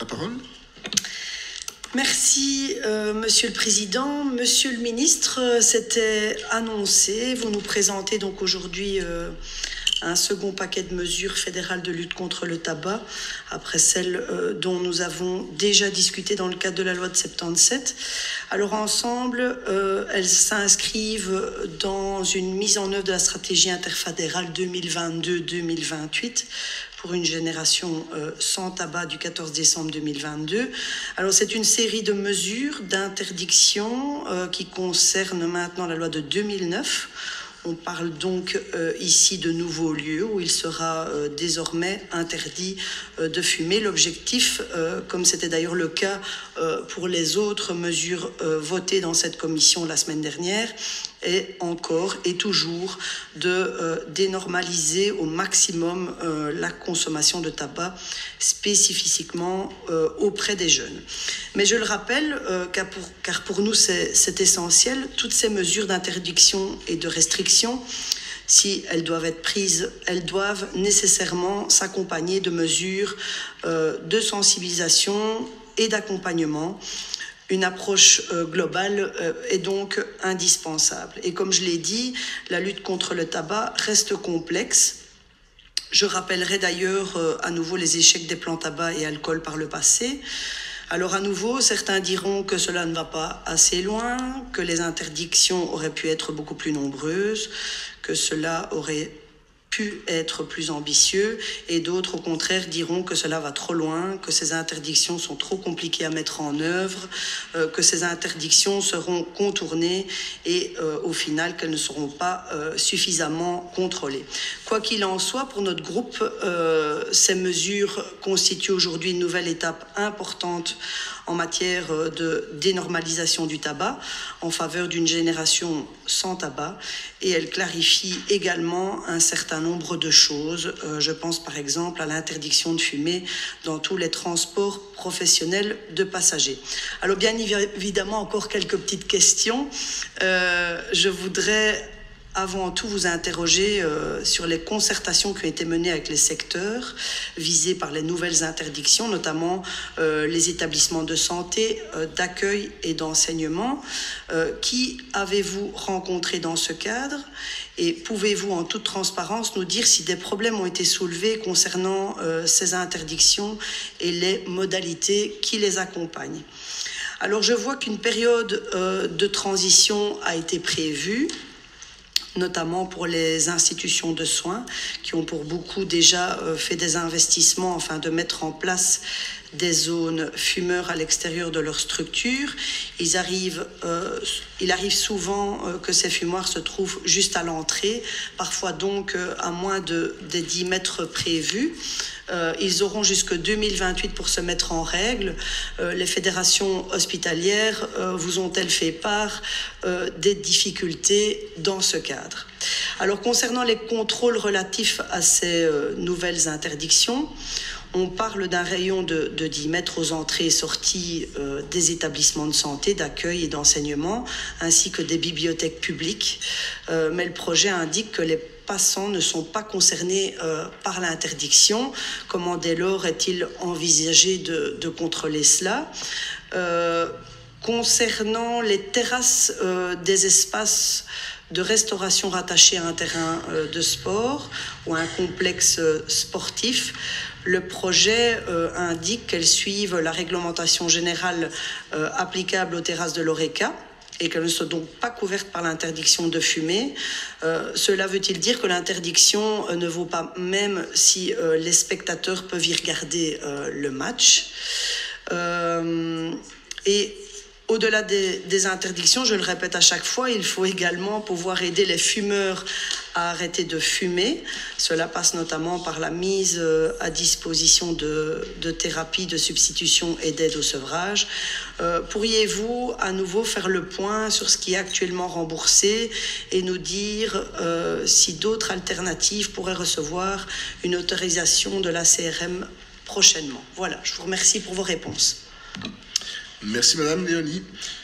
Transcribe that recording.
La parole. Merci, Monsieur le Président. Monsieur le Ministre, c'était annoncé. Vous nous présentez donc aujourd'hui un second paquet de mesures fédérales de lutte contre le tabac, après celles dont nous avons déjà discuté dans le cadre de la loi de 77. Alors ensemble, elles s'inscrivent dans une mise en œuvre de la stratégie interfédérale 2022-2028 pour une génération sans tabac du 14 décembre 2022. Alors c'est une série de mesures d'interdiction qui concernent maintenant la loi de 2009. On parle donc ici de nouveaux lieux où il sera désormais interdit de fumer. L'objectif, comme c'était d'ailleurs le cas pour les autres mesures votées dans cette commission la semaine dernière, est encore et toujours de dénormaliser au maximum la consommation de tabac, spécifiquement auprès des jeunes. Mais je le rappelle, car pour nous c'est essentiel, toutes ces mesures d'interdiction et de restriction, si elles doivent être prises, elles doivent nécessairement s'accompagner de mesures de sensibilisation et d'accompagnement. Une approche globale est donc indispensable. Et comme je l'ai dit, la lutte contre le tabac reste complexe. Je rappellerai d'ailleurs à nouveau les échecs des plans tabac et alcool par le passé. Alors à nouveau, certains diront que cela ne va pas assez loin, que les interdictions auraient pu être beaucoup plus nombreuses, que cela aurait pu être plus ambitieux, et d'autres au contraire diront que cela va trop loin, que ces interdictions sont trop compliquées à mettre en œuvre, que ces interdictions seront contournées et au final qu'elles ne seront pas suffisamment contrôlées. Quoi qu'il en soit, pour notre groupe, ces mesures constituent aujourd'hui une nouvelle étape importante en matière de dénormalisation du tabac en faveur d'une génération sans tabac, et elle clarifie également un certain nombre de choses. Je pense par exemple à l'interdiction de fumer dans tous les transports professionnels de passagers. Alors bien évidemment, encore quelques petites questions. Je voudrais avant tout vous interroger sur les concertations qui ont été menées avec les secteurs visés par les nouvelles interdictions, notamment les établissements de santé, d'accueil et d'enseignement. Qui avez-vous rencontré dans ce cadre? Et pouvez-vous en toute transparence nous dire si des problèmes ont été soulevés concernant ces interdictions et les modalités qui les accompagnent? Alors je vois qu'une période de transition a été prévue, notamment pour les institutions de soins qui ont pour beaucoup déjà fait des investissements afin de mettre en place des zones fumeurs à l'extérieur de leur structure. Il arrive souvent que ces fumoirs se trouvent juste à l'entrée, parfois donc à moins des 10 mètres prévus. Ils auront jusque 2028 pour se mettre en règle. Les fédérations hospitalières vous ont-elles fait part des difficultés dans ce cadre? Alors concernant les contrôles relatifs à ces nouvelles interdictions, on parle d'un rayon de 10 mètres aux entrées et sorties des établissements de santé, d'accueil et d'enseignement, ainsi que des bibliothèques publiques. Mais le projet indique que les passants ne sont pas concernés par l'interdiction. Comment dès lors est-il envisagé de contrôler cela? Concernant les terrasses des espaces de restauration rattachés à un terrain de sport ou à un complexe sportif, le projet indique qu'elles suivent la réglementation générale applicable aux terrasses de l'ORECA et qu'elles ne sont donc pas couvertes par l'interdiction de fumer. Cela veut-il dire que l'interdiction ne vaut pas même si les spectateurs peuvent y regarder le match? Et au-delà des interdictions, je le répète à chaque fois, il faut également pouvoir aider les fumeurs à arrêter de fumer. Cela passe notamment par la mise à disposition de thérapies de substitution et d'aide au sevrage. Pourriez-vous à nouveau faire le point sur ce qui est actuellement remboursé et nous dire si d'autres alternatives pourraient recevoir une autorisation de la CRM prochainement? Voilà, je vous remercie pour vos réponses. Merci Madame Léonie.